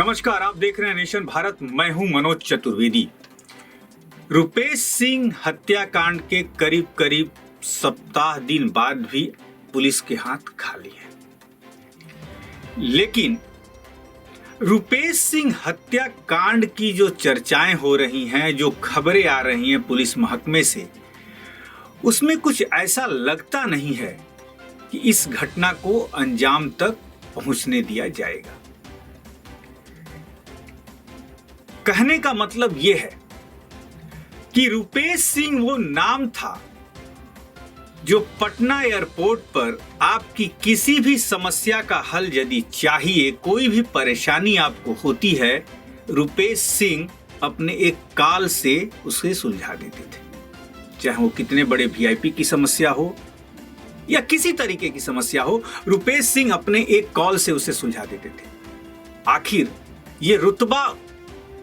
नमस्कार, आप देख रहे हैं नेशन भारत। मैं हूं मनोज चतुर्वेदी। रुपेश सिंह हत्याकांड के करीब करीब सप्ताह दिन बाद भी पुलिस के हाथ खाली है। लेकिन रुपेश सिंह हत्याकांड की जो चर्चाएं हो रही हैं, जो खबरें आ रही हैं पुलिस महकमे से, उसमें कुछ ऐसा लगता नहीं है कि इस घटना को अंजाम तक पहुंचने दिया जाएगा। कहने का मतलब यह है कि रुपेश सिंह वो नाम था जो पटना एयरपोर्ट पर आपकी किसी भी समस्या का हल यदि चाहिए, कोई भी परेशानी आपको होती है, रुपेश सिंह अपने एक कॉल से उसे सुलझा देते थे। चाहे वो कितने बड़े वीआईपी की समस्या हो या किसी तरीके की समस्या हो, रुपेश सिंह अपने एक कॉल से उसे सुलझा देते थे। आखिर ये रुतबा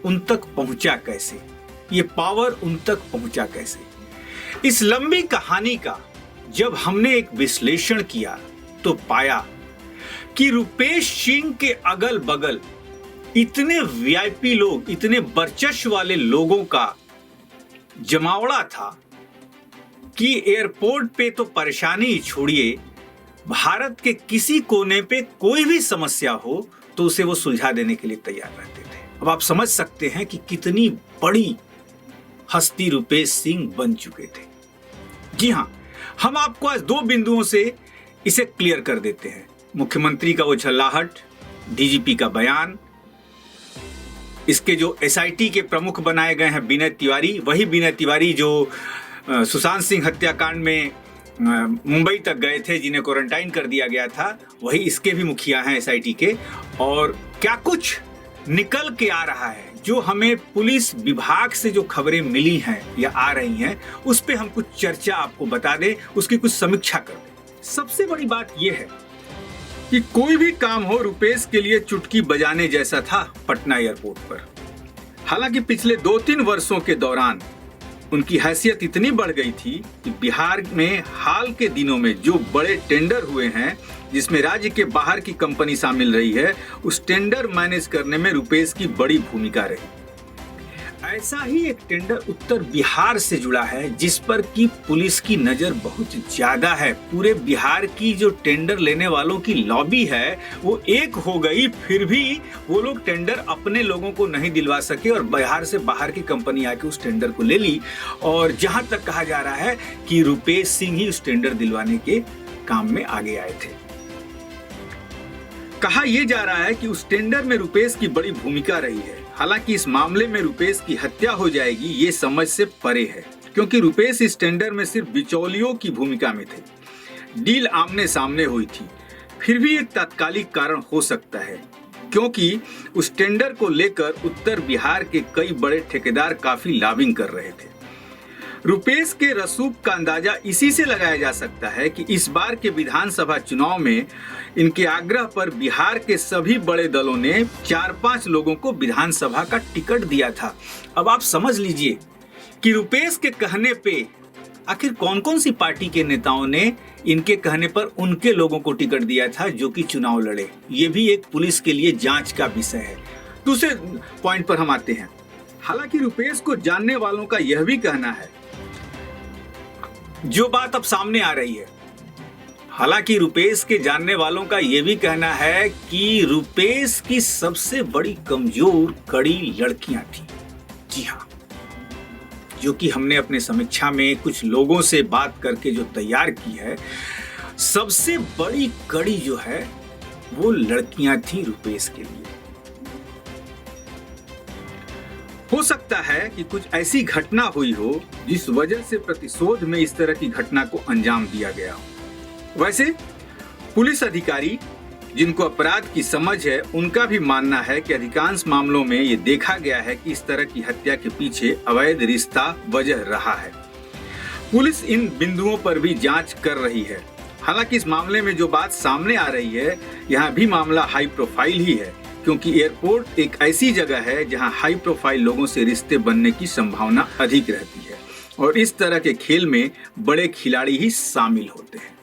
उन तक पहुंचा कैसे, ये पावर उन तक पहुंचा कैसे? इस लंबी कहानी का जब हमने एक विश्लेषण किया तो पाया कि रुपेश सिंह के अगल बगल इतने वीआईपी लोग, इतने वर्चस्व वाले लोगों का जमावड़ा था कि एयरपोर्ट पे तो परेशानी ही छोड़िए, भारत के किसी कोने पे कोई भी समस्या हो तो उसे वो सुलझा देने के लिए तैयार रहते थे। अब आप समझ सकते हैं कि कितनी बड़ी हस्ती रुपेश सिंह बन चुके थे। जी हां, हम आपको आज दो बिंदुओं से इसे क्लियर कर देते हैं। मुख्यमंत्री का वो झल्लाहट, डीजीपी का बयान, इसके जो एसआईटी के प्रमुख बनाए गए हैं विनय तिवारी, वही विनय तिवारी जो सुशांत सिंह हत्याकांड में मुंबई तक गए थे, जिन्हें क्वारंटाइन कर दिया गया था, वही इसके भी मुखिया हैं एसआईटी के। और क्या कुछ निकल के आ रहा है, जो हमें पुलिस विभाग से जो खबरें मिली हैं या आ रही हैं, उस पे हम कुछ चर्चा आपको बता दें, उसकी कुछ समीक्षा कर दें। सबसे बड़ी बात यह है कि कोई भी काम हो, रुपेश के लिए चुटकी बजाने जैसा था पटना एयरपोर्ट पर। हालांकि पिछले 2-3 वर्षों के दौरान उनकी हैसियत इतनी बढ़ गई थी कि बिहार में हाल के दिनों में जो बड़े टेंडर हुए हैं, जिसमें राज्य के बाहर की कंपनी शामिल रही है, उस टेंडर मैनेज करने में रुपेश की बड़ी भूमिका रही। ऐसा ही एक टेंडर उत्तर बिहार से जुड़ा है, जिस पर की पुलिस की नजर बहुत ज्यादा है। पूरे बिहार की जो टेंडर लेने वालों की लॉबी है वो एक हो गई, फिर भी वो लोग टेंडर अपने लोगों को नहीं दिलवा सके और बिहार से बाहर की कंपनी आके उस टेंडर को ले ली। और जहां तक कहा जा रहा है कि रुपेश सिंह ही उस टेंडर दिलवाने के काम में आगे आए थे। कहा यह जा रहा है कि उस टेंडर में रुपेश की बड़ी भूमिका रही है। हालांकि इस मामले में रुपेश की हत्या हो जाएगी ये समझ से परे है, क्योंकि रुपेश इस टेंडर में सिर्फ बिचौलियों की भूमिका में थे। डील आमने सामने हुई थी। फिर भी एक तात्कालिक कारण हो सकता है, क्योंकि उस टेंडर को लेकर उत्तर बिहार के कई बड़े ठेकेदार काफी लॉबिंग कर रहे थे। रुपेश के रसूख का अंदाजा इसी से लगाया जा सकता है कि इस बार के विधानसभा चुनाव में इनके आग्रह पर बिहार के सभी बड़े दलों ने 4-5 लोगों को विधानसभा का टिकट दिया था। अब आप समझ लीजिए कि रुपेश के कहने पे आखिर कौन कौन सी पार्टी के नेताओं ने इनके कहने पर उनके लोगों को टिकट दिया था जो कि चुनाव लड़े। ये भी एक पुलिस के लिए जांच का विषय है। दूसरे पॉइंट पर हम आते हैं। हालांकि रुपेश को जानने वालों का यह भी कहना है, जो बात अब सामने आ रही है, हालांकि रुपेश के जानने वालों का यह भी कहना है कि रुपेश की सबसे बड़ी कमजोर कड़ी लड़कियां थी। जी हां, जो कि हमने अपने समीक्षा में कुछ लोगों से बात करके जो तैयार की है, सबसे बड़ी कड़ी जो है वो लड़कियां थी रुपेश के लिए। हो सकता है कि कुछ ऐसी घटना हुई हो जिस वजह से प्रतिशोध में इस तरह की घटना को अंजाम दिया गया हो। वैसे पुलिस अधिकारी जिनको अपराध की समझ है, उनका भी मानना है कि अधिकांश मामलों में ये देखा गया है कि इस तरह की हत्या के पीछे अवैध रिश्ता वजह रहा है। पुलिस इन बिंदुओं पर भी जांच कर रही है। हालांकि इस मामले में जो बात सामने आ रही है, यहाँ भी मामला हाई प्रोफाइल ही है, क्योंकि एयरपोर्ट एक ऐसी जगह है जहां हाई प्रोफाइल लोगों से रिश्ते बनने की संभावना अधिक रहती है और इस तरह के खेल में बड़े खिलाड़ी ही शामिल होते हैं।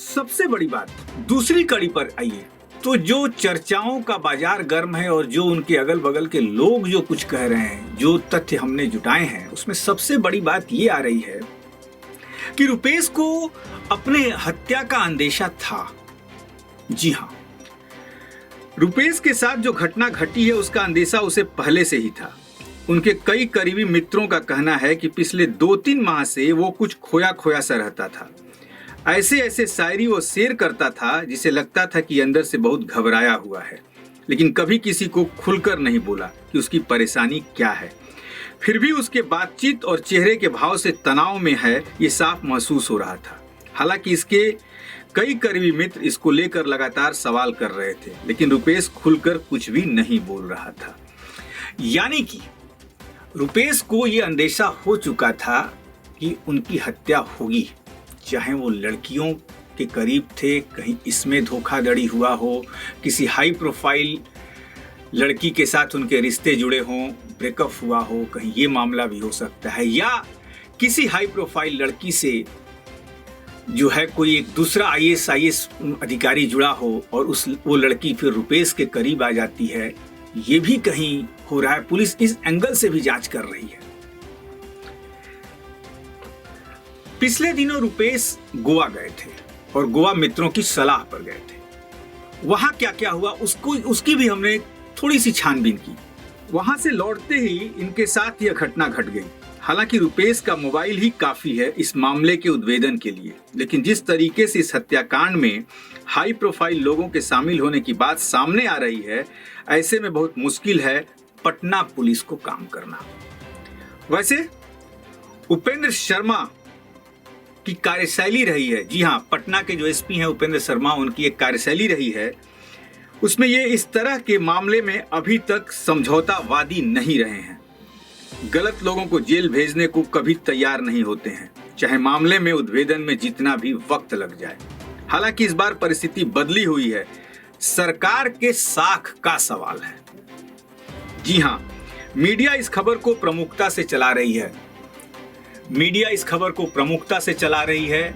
सबसे बड़ी बात दूसरी कड़ी पर आइए तो जो चर्चाओं का बाजार गर्म है और जो उनके अगल बगल के लोग जो कुछ कह रहे हैं, जो तथ्य हमने जुटाए हैं, उसमें सबसे बड़ी बात ये आ रही है कि रुपेश को अपने हत्या का अंदेशा था। जी हां, रुपेश के साथ जो घटना घटी है उसका अंदेशा उसे पहले से ही था। उनके कई करीबी मित्रों का कहना है कि पिछले 2-3 माह से वो कुछ खोया खोया सा रहता था। ऐसे ऐसे शायरी वो शेर करता था जिसे लगता था कि अंदर से बहुत घबराया हुआ है, लेकिन कभी किसी को खुलकर नहीं बोला कि उसकी परेशानी क्या है। फिर भी उसके बातचीत और चेहरे के भाव से तनाव में है ये साफ महसूस हो रहा था। हालांकि इसके कई करीबी मित्र इसको लेकर लगातार सवाल कर रहे थे, लेकिन रुपेश खुलकर कुछ भी नहीं बोल रहा था। यानी कि रुपेश को यह अंदेशा हो चुका था कि उनकी हत्या होगी, चाहे वो लड़कियों के करीब थे, कहीं इसमें धोखाधड़ी हुआ हो, किसी हाई प्रोफाइल लड़की के साथ उनके रिश्ते जुड़े हों, ब्रेकअप हुआ हो, कहीं ये मामला भी हो सकता है, या किसी हाई प्रोफाइल लड़की से जो है कोई एक दूसरा IAS अधिकारी जुड़ा हो और वो लड़की फिर रुपेश के करीब आ जाती है, ये भी कहीं हो रहा है। पुलिस इस एंगल से भी जांच कर रही है। पिछले दिनों रुपेश गोवा गए थे और गोवा मित्रों की सलाह पर गए थे। वहां क्या क्या हुआ उसकी भी हमने थोड़ी सी छानबीन की। वहां से लौटते ही इनके साथ यह घटना घट गई। हालांकि रुपेश का मोबाइल ही काफी है इस मामले के उद्भेदन के लिए, लेकिन जिस तरीके से इस हत्याकांड में हाई प्रोफाइल लोगों के शामिल होने की बात सामने आ रही है, ऐसे में बहुत मुश्किल है पटना पुलिस को काम करना। वैसे उपेंद्र शर्मा की कार्यशैली रही है, जी हां, पटना के जो SP हैं उपेंद्र शर्मा, उनकी एक कार्यशैली रही है, उसमें ये इस तरह के मामले में अभी तक समझौतावादी नहीं रहे हैं। गलत लोगों को जेल भेजने को कभी तैयार नहीं होते हैं, चाहे मामले में उद्भेदन में जितना भी वक्त लग जाए। हालांकि इस बार परिस्थिति बदली हुई है, सरकार के साख का सवाल है। जी हां, मीडिया इस खबर को प्रमुखता से चला रही है।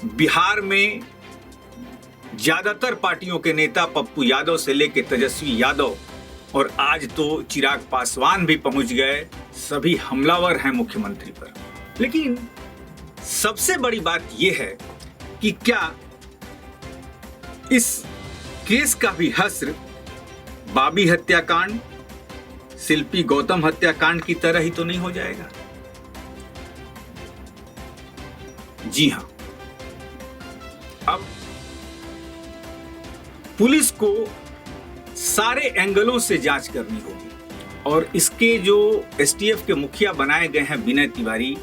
बिहार में ज्यादातर पार्टियों के नेता पप्पू यादव से लेकर तेजस्वी यादव और आज तो चिराग पासवान भी पहुंच गए, सभी हमलावर हैं मुख्यमंत्री पर। लेकिन सबसे बड़ी बात यह है कि क्या इस केस का भी हश्र बाबी हत्याकांड, शिल्पी गौतम हत्याकांड की तरह ही तो नहीं हो जाएगा? जी हां, अब पुलिस को सारे एंगलों से जांच करनी होगी और इसके जो STF के मुखिया बनाए गए हैं विनय तिवारी,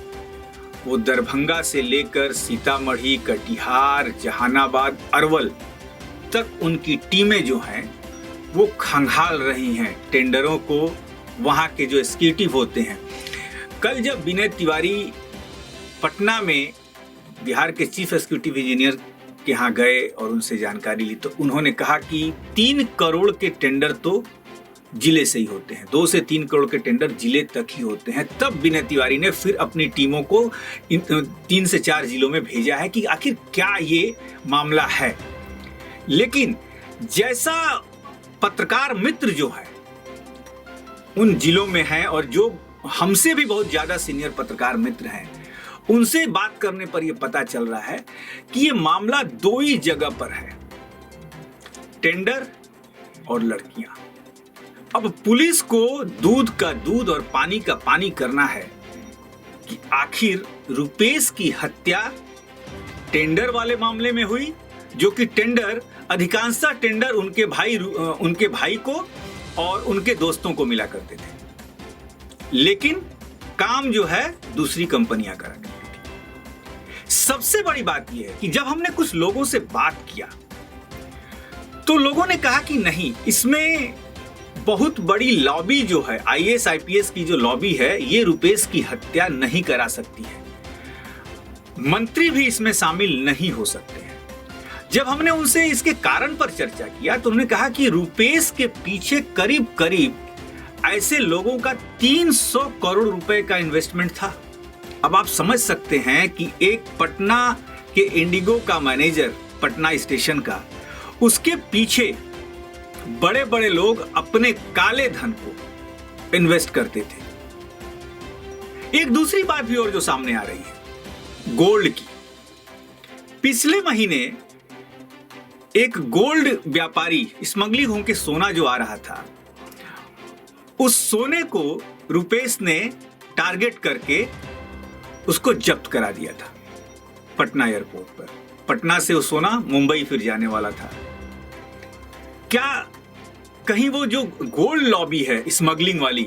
वो दरभंगा से लेकर सीतामढ़ी, कटिहार, जहानाबाद, अरवल तक उनकी टीमें जो हैं वो खंगाल रही हैं टेंडरों को, वहां के जो एग्जीक्यूटिव होते हैं। कल जब विनय तिवारी पटना में बिहार के चीफ एग्जीक्यूटिव इंजीनियर के यहाँ गए और उनसे जानकारी ली, तो उन्होंने कहा कि 3 करोड़ के टेंडर तो जिले से ही होते हैं, 2 से 3 करोड़ के टेंडर जिले तक ही होते हैं। तब विनय तिवारी ने फिर अपनी टीमों को 3 से 4 जिलों में भेजा है कि आखिर क्या ये मामला है। लेकिन जैसा पत्रकार मित्र जो है उन जिलों में है और जो हमसे भी बहुत ज्यादा सीनियर पत्रकार मित्र हैं, उनसे बात करने पर यह पता चल रहा है कि ये मामला 2 ही जगह पर है, टेंडर और लड़कियां। अब पुलिस को दूध का दूध और पानी का पानी करना है कि आखिर रुपेश की हत्या टेंडर वाले मामले में हुई, जो कि टेंडर अधिकांशतः टेंडर उनके भाई को और उनके दोस्तों को मिला करते थे, लेकिन काम जो है दूसरी कंपनियां करा करती थी। सबसे बड़ी बात यह है कि जब हमने कुछ लोगों से बात किया तो लोगों ने कहा कि नहीं, इसमें बहुत बड़ी लॉबी जो है, IAS IPS की जो लॉबी है, ये रुपेश की हत्या नहीं करा सकती है, मंत्री भी इसमें शामिल नहीं हो सकते हैं। जब हमने उनसे इसके कारण पर चर्चा किया तो उन्होंने कहा कि रुपेश के पीछे करीब करीब ऐसे लोगों का 300 करोड़ रुपए का इन्वेस्टमेंट था। अब आप समझ सकते हैं कि एक पटना के इंडिगो का मैनेजर, पटना स्टेशन का, उसके पीछे बड़े बड़े लोग अपने काले धन को इन्वेस्ट करते थे। एक दूसरी बात भी और जो सामने आ रही है, गोल्ड की। पिछले महीने एक गोल्ड व्यापारी स्मगलिंग होकर सोना जो आ रहा था, उस सोने को रुपेश ने टारगेट करके उसको जब्त करा दिया था पटना एयरपोर्ट पर। पटना से वो सोना मुंबई फिर जाने वाला था। क्या कहीं वो जो गोल्ड लॉबी है स्मगलिंग वाली,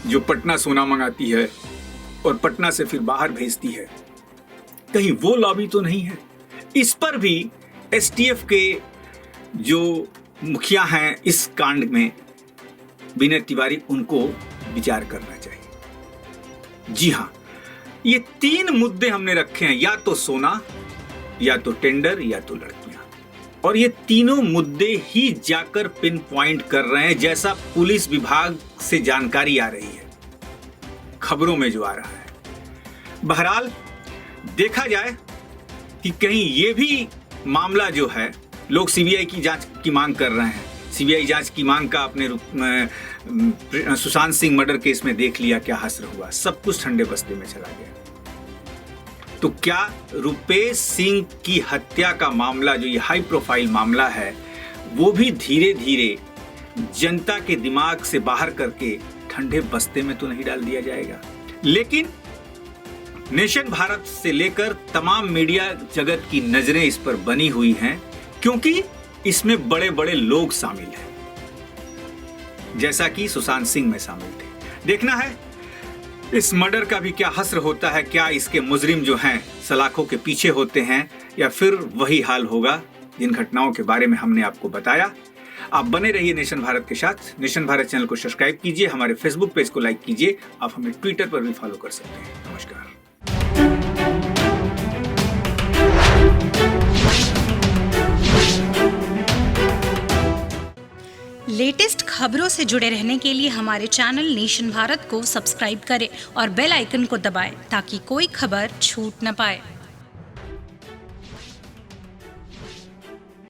जो पटना सोना मंगाती है और पटना से फिर बाहर भेजती है, कहीं वो लॉबी तो नहीं है? इस पर भी एसटीएफ के जो मुखिया हैं इस कांड में, विनय तिवारी, उनको विचार करना चाहिए। जी हां, ये 3 मुद्दे हमने रखे हैं, या तो सोना, या तो टेंडर, या तो लड़कियां। और ये तीनों मुद्दे ही जाकर पिन पॉइंट कर रहे हैं, जैसा पुलिस विभाग से जानकारी आ रही है, खबरों में जो आ रहा है। बहरहाल देखा जाए कि कहीं ये भी मामला जो है, लोग सीबीआई की जांच की मांग कर रहे हैं। सीबीआई जांच की मांग का अपने सुशांत सिंह मर्डर केस में देख लिया क्या हश्र हुआ, सब कुछ ठंडे बस्ते में चला गया। तो क्या रुपेश सिंह की हत्या का मामला, जो ये हाई प्रोफाइल मामला है, वो भी धीरे धीरे जनता के दिमाग से बाहर करके ठंडे बस्ते में तो नहीं डाल दिया जाएगा? लेकिन नेशन भारत से लेकर तमाम मीडिया जगत की नजरें इस पर बनी हुई हैं, क्योंकि इसमें बड़े बड़े लोग शामिल हैं, जैसा कि सुशांत सिंह में शामिल थे। देखना है इस मर्डर का भी क्या हश्र होता है, क्या इसके मुजरिम जो हैं सलाखों के पीछे होते हैं, या फिर वही हाल होगा जिन घटनाओं के बारे में हमने आपको बताया। आप बने रहिए नेशन भारत के साथ। नेशन भारत चैनल को सब्सक्राइब कीजिए, हमारे फेसबुक पेज को लाइक कीजिए, आप हमें ट्विटर पर भी फॉलो कर सकते हैं। नमस्कार। लेटेस्ट खबरों से जुड़े रहने के लिए हमारे चैनल नेशन भारत को सब्सक्राइब करें और बेल आइकन को दबाएं ताकि कोई खबर छूट न पाए।